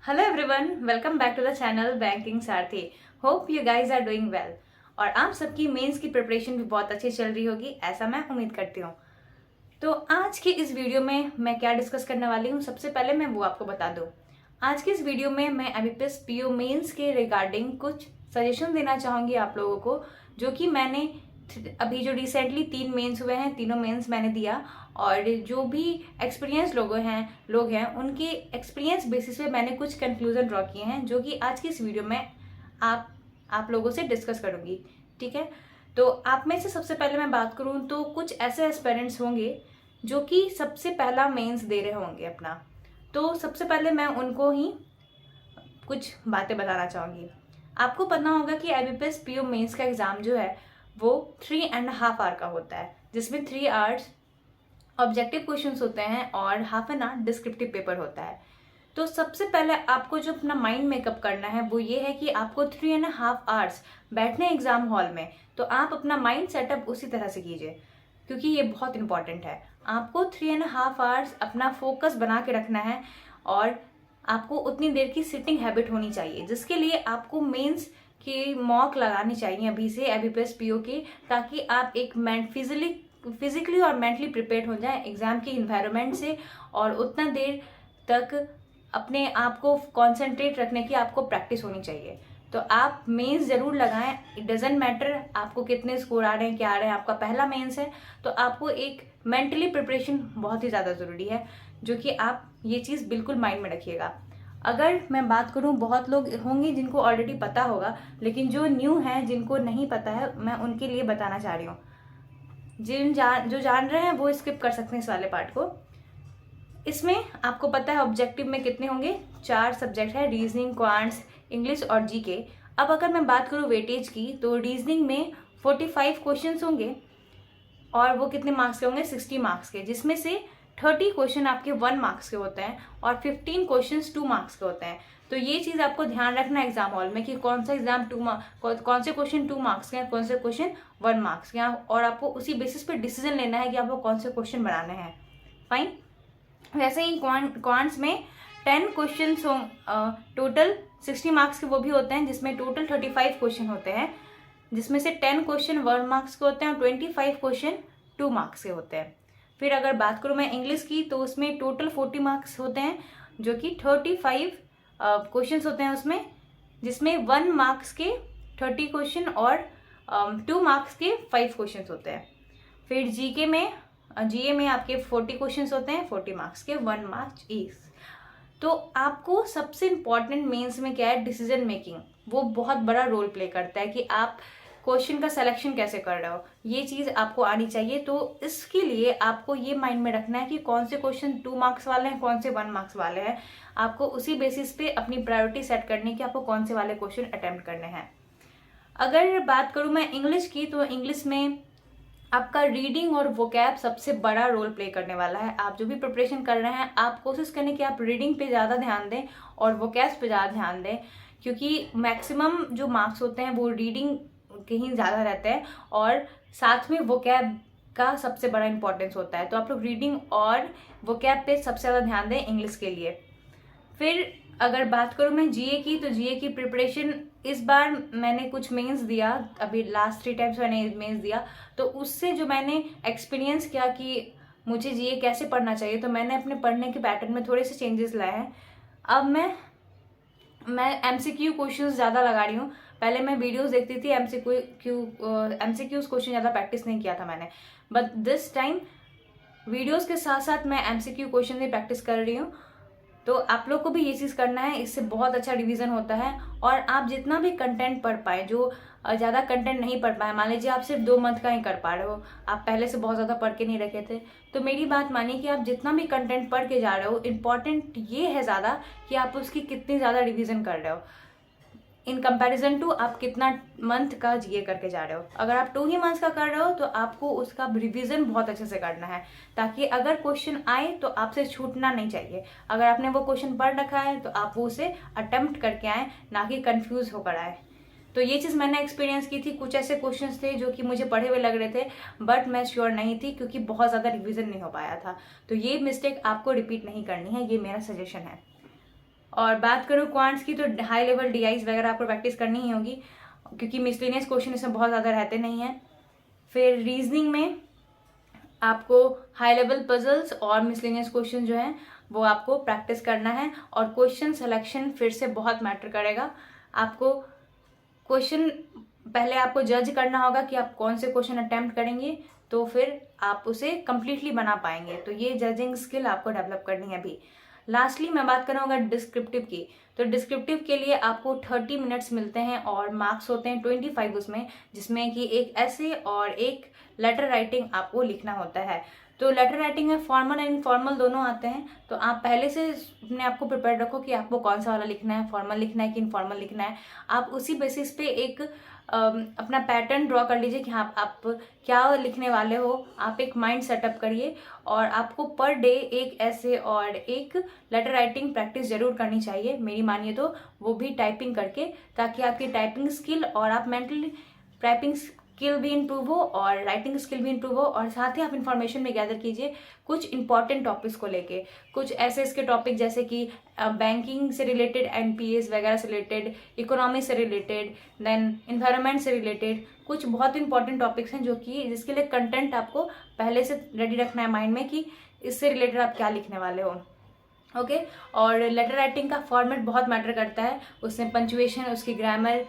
Hello everyone, welcome back to the channel banking Sarathi. Hope you guys are doing well और आप सबकी mains की preparation भी बहुत अच्छी चल रही होगी, ऐसा मैं उम्मीद करती हूँ। तो आज की इस वीडियो में मैं क्या डिस्कस करने वाली हूँ, सबसे पहले मैं वो आपको बता दूँ। आज की इस वीडियो में मैं एमबीपीएस पीओ मेंस के रिगार्डिंग कुछ सजेशन देना चाहूँगी आप लोगों को, जो कि मैंने अभी जो रिसेंटली 3 मेंस हुए हैं, तीनों मेंस मैंने दिया और जो भी एक्सपीरियंस लोग हैं उनके एक्सपीरियंस बेसिस पे मैंने कुछ कंक्लूजन ड्रॉ किए हैं, जो कि आज की इस वीडियो में आप लोगों से डिस्कस करूंगी। ठीक है, तो आप में से सबसे पहले मैं बात करूं तो कुछ ऐसे एस्पेरेंट्स होंगे जो कि सबसे पहला मेंस दे रहे होंगे अपना। तो सबसे पहले मैं उनको ही कुछ बातें बताना चाहूँगी। आपको पता होगा कि एमबीपीएस पीओ मेंस का एग्ज़ाम जो है वो 3.5 आवर का होता है, जिसमें 3 आवर्स ऑब्जेक्टिव क्वेश्चंस होते हैं और half an hour descriptive paper होता है। तो सबसे पहले आपको जो अपना माइंड मेकअप करना है वो ये है कि आपको 3.5 आवर्स बैठने एग्जाम हॉल में, तो आप अपना माइंड सेटअप उसी तरह से कीजिए, क्योंकि ये बहुत इंपॉर्टेंट है। आपको 3.5 आवर्स अपना फोकस बना के रखना है और आपको उतनी देर की सिटिंग हैबिट होनी चाहिए, जिसके लिए आपको मेंस की मॉक लगानी चाहिए अभी से एबीपीएस पीओ की, ताकि आप एक फिजिकली और मेंटली प्रिपेयर हो जाए एग्जाम के इन्वायरमेंट से और उतना देर तक अपने आप को कॉन्सेंट्रेट रखने की आपको प्रैक्टिस होनी चाहिए। तो आप मेंस जरूर लगाएं, इट डजेंट मैटर आपको कितने स्कोर आ रहे हैं, क्या आ रहे हैं, आपका पहला मेंस है तो आपको एक मेंटली प्रिपरेशन बहुत ही ज़्यादा ज़रूरी है, जो कि आप ये चीज़ बिल्कुल माइंड में रखिएगा। अगर मैं बात करूं, बहुत लोग होंगे जिनको ऑलरेडी पता होगा, लेकिन जो न्यू हैं, जिनको नहीं पता है, मैं उनके लिए बताना चाह रही हूँ। जो जान रहे हैं वो स्किप कर सकते हैं इस वाले पार्ट को। इसमें आपको पता है ऑब्जेक्टिव में कितने होंगे, 4 सब्जेक्ट है, रीजनिंग, क्वांट्स, इंग्लिश और जीके। अब अगर मैं बात करूँ वेटेज की, तो रीजनिंग में 45 क्वेश्चंस होंगे और वो कितने मार्क्स के होंगे, 60 मार्क्स के, जिसमें से 30 क्वेश्चन आपके 1 मार्क्स के होते हैं और 15 क्वेश्चन 2 मार्क्स के होते हैं। तो ये चीज़ आपको ध्यान रखना है एग्जाम हॉल में कि कौन सा एग्जाम कौन से क्वेश्चन 2 मार्क्स के हैं, कौन से क्वेश्चन 1 मार्क्स के हैं, और आपको उसी बेसिस पे डिसीजन लेना है कि आपको कौन से क्वेश्चन बनाने हैं। फाइन। वैसे ही क्वांट्स में 10 क्वेश्चन टोटल 60 मार्क्स के वो भी होते हैं, जिसमें टोटल 35 क्वेश्चन होते हैं, जिसमें से 10 क्वेश्चन 1 मार्क्स के होते हैं और 25 क्वेश्चन 2 मार्क्स के होते हैं। फिर अगर बात करूँ मैं इंग्लिश की, तो उसमें टोटल 40 मार्क्स होते हैं, जो कि 35 क्वेश्चन होते हैं उसमें, जिसमें 1 मार्क्स के 30 क्वेश्चन और 2 मार्क्स के 5 क्वेश्चन होते हैं। फिर जीए में आपके 40 क्वेश्चंस होते हैं, 40 मार्क्स के, 1 मार्क्स ईच। तो आपको सबसे इम्पॉर्टेंट मेंस में क्या है, डिसीजन मेकिंग, वो बहुत बड़ा रोल प्ले करता है कि आप क्वेश्चन का सिलेक्शन कैसे कर रहे हो, ये चीज़ आपको आनी चाहिए। तो इसके लिए आपको ये माइंड में रखना है कि कौन से क्वेश्चन 2 मार्क्स वाले हैं, कौन से 1 मार्क्स वाले हैं। आपको उसी बेसिस पे अपनी प्रायोरिटी सेट करनी है कि आपको कौन से वाले क्वेश्चन अटेम्प्ट करने हैं। अगर बात करूँ मैं इंग्लिश की, तो इंग्लिश में आपका रीडिंग और वोकैब सबसे बड़ा रोल प्ले करने वाला है। आप जो भी प्रिपरेशन कर रहे हैं, आप कोशिश करें कि आप रीडिंग पे ज़्यादा ध्यान दें और वोकैब्स पे ज़्यादा ध्यान दें, क्योंकि मैक्सिमम जो मार्क्स होते हैं वो रीडिंग के ही ज़्यादा रहते हैं और साथ में वोकैब का सबसे बड़ा इंपॉर्टेंस होता है। तो आप लोग रीडिंग और वोकैब पे सबसे ज़्यादा ध्यान दें इंग्लिश के लिए। फिर अगर बात करूँ मैं जीए की, तो जीए की प्रिपरेशन इस बार मैंने कुछ मेंस दिया, अभी लास्ट 3 टाइम्स मैंने मेंस दिया, तो उससे जो मैंने एक्सपीरियंस किया कि मुझे जीए कैसे पढ़ना चाहिए, तो मैंने अपने पढ़ने के पैटर्न में थोड़े से चेंजेस लाए हैं। अब मैं एमसीक्यू क्वेश्चंस ज़्यादा लगा रही हूँ। पहले मैं वीडियोस देखती थी, एमसीक्यूज क्वेश्चन ज़्यादा प्रैक्टिस नहीं किया था मैंने, बट दिस टाइम वीडियोस के साथ साथ मैं एमसीक्यू क्वेश्चन ही प्रैक्टिस कर रही हूँ। तो आप लोग को भी ये चीज़ करना है, इससे बहुत अच्छा रिवीजन होता है और आप जितना भी कंटेंट पढ़ पाए, जो ज़्यादा कंटेंट नहीं पढ़ पाए, मान लीजिए आप सिर्फ 2 मंथ का ही कर पा रहे हो, आप पहले से बहुत ज़्यादा पढ़ के नहीं रखे थे, तो मेरी बात मानिए कि आप जितना भी कंटेंट पढ़ के जा रहे हो, इम्पॉर्टेंट ये है ज़्यादा कि आप उसकी कितनी ज़्यादा रिवीजन कर रहे हो इन कंपैरिजन टू आप कितना मंथ का जीए करके जा रहे हो। अगर आप 2 ही मंथ्स का कर रहे हो तो आपको उसका रिवीजन बहुत अच्छे से करना है, ताकि अगर क्वेश्चन आए तो आपसे छूटना नहीं चाहिए। अगर आपने वो क्वेश्चन पढ़ रखा है तो आप वो उसे अटेम्प्ट करके आए, ना कि कंफ्यूज होकर आए। तो ये चीज़ मैंने एक्सपीरियंस की थी। कुछ ऐसे क्वेश्चंस थे जो कि मुझे पढ़े हुए लग रहे थे, बट मैं श्योर नहीं थी क्योंकि बहुत ज़्यादा रिवीजन नहीं हो पाया था। तो ये मिस्टेक आपको रिपीट नहीं करनी है, ये मेरा सजेशन है। और बात करूँ क्वांट्स की, तो हाई लेवल डीआईज वगैरह आपको प्रैक्टिस करनी ही होगी, क्योंकि मिसलेनियस क्वेश्चन इसमें बहुत ज़्यादा रहते नहीं हैं। फिर रीजनिंग में आपको हाई लेवल पजल्स और मिसलेनियस क्वेश्चन जो हैं वो आपको प्रैक्टिस करना है। और क्वेश्चन सिलेक्शन फिर से बहुत मैटर करेगा। आपको क्वेश्चन पहले आपको जज करना होगा कि आप कौन से क्वेश्चन अटेम्प्ट करेंगे, तो फिर आप उसे कम्प्लीटली बना पाएंगे। तो ये जजिंग स्किल आपको डेवलप करनी है अभी। लास्टली मैं बात करूँगा डिस्क्रिप्टिव की। तो डिस्क्रिप्टिव के लिए आपको 30 मिनट्स मिलते हैं और मार्क्स होते हैं 25 उसमें, जिसमें कि एक ऐसे और एक लेटर राइटिंग आपको लिखना होता है। तो लेटर राइटिंग में फॉर्मल एंड इनफॉर्मल दोनों आते हैं, तो आप पहले से अपने आप को प्रिपेयर रखो कि आपको कौन सा वाला लिखना है, फॉर्मल लिखना है कि इनफॉर्मल लिखना है। आप उसी बेसिस पे एक अपना पैटर्न ड्रॉ कर लीजिए कि हाँ आप क्या लिखने वाले हो। आप एक माइंड सेटअप करिए और आपको पर डे एक ऐसे और एक लेटर राइटिंग प्रैक्टिस जरूर करनी चाहिए, मेरी मानिए तो वो भी टाइपिंग करके, ताकि आपकी टाइपिंग स्किल और आप मेंटली टाइपिंग स्किल भी इंप्रूव हो और राइटिंग स्किल भी इंप्रूव हो। और साथ ही आप इन्फॉर्मेशन में गैदर कीजिए कुछ इंपॉर्टेंट टॉपिक्स को लेके, कुछ ऐसे इसके टॉपिक जैसे कि बैंकिंग से रिलेटेड, एनपीएस वगैरह से रिलेटेड, इकोनॉमी से रिलेटेड, देन इन्वायरमेंट से रिलेटेड, कुछ बहुत इंपॉर्टेंट टॉपिक्स हैं जो कि जिसके लिए कंटेंट आपको पहले से रेडी रखना है माइंड में कि इससे रिलेटेड आप क्या लिखने वाले हो। ओके और लेटर राइटिंग का फॉर्मेट बहुत मैटर करता है, उसमें पंचुएशन, उसकी ग्रामर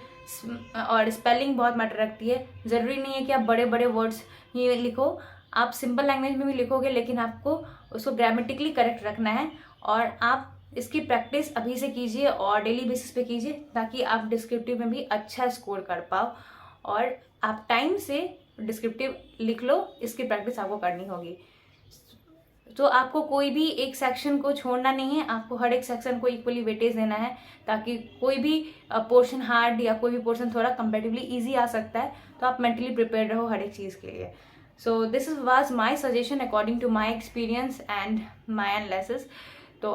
और स्पेलिंग बहुत मैटर रखती है। ज़रूरी नहीं है कि आप बड़े बड़े वर्ड्स ही लिखो, आप सिंपल लैंग्वेज में भी लिखोगे, लेकिन आपको उसको ग्रामेटिकली करेक्ट रखना है। और आप इसकी प्रैक्टिस अभी से कीजिए और डेली बेसिस पे कीजिए, ताकि आप डिस्क्रिप्टिव में भी अच्छा स्कोर कर पाओ और आप टाइम से डिस्क्रिप्टिव लिख लो। इसकी प्रैक्टिस आपको करनी होगी। तो आपको कोई भी एक सेक्शन को छोड़ना नहीं है, आपको हर एक सेक्शन को इक्वली वेटेज देना है, ताकि कोई भी पोर्शन हार्ड या कोई भी पोर्शन थोड़ा कंपेरेटिवली इजी आ सकता है, तो आप मेंटली प्रिपेयर्ड रहो हर एक चीज़ के लिए। So this was my suggestion according to my experience and my analysis. तो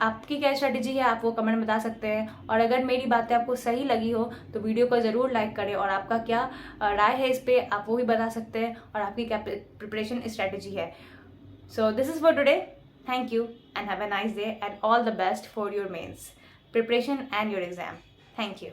आपकी क्या स्ट्रेटेजी है, आप वो कमेंट में बता सकते हैं। और अगर मेरी बातें आपको सही लगी हो तो वीडियो को ज़रूर लाइक करें, और आपका क्या राय है इस पर आप वो भी बता सकते हैं, और आपकी क्या प्रिपरेशन स्ट्रेटेजी है। So this is for today. Thank you and have a nice day and all the best for your mains preparation and your exam. Thank you.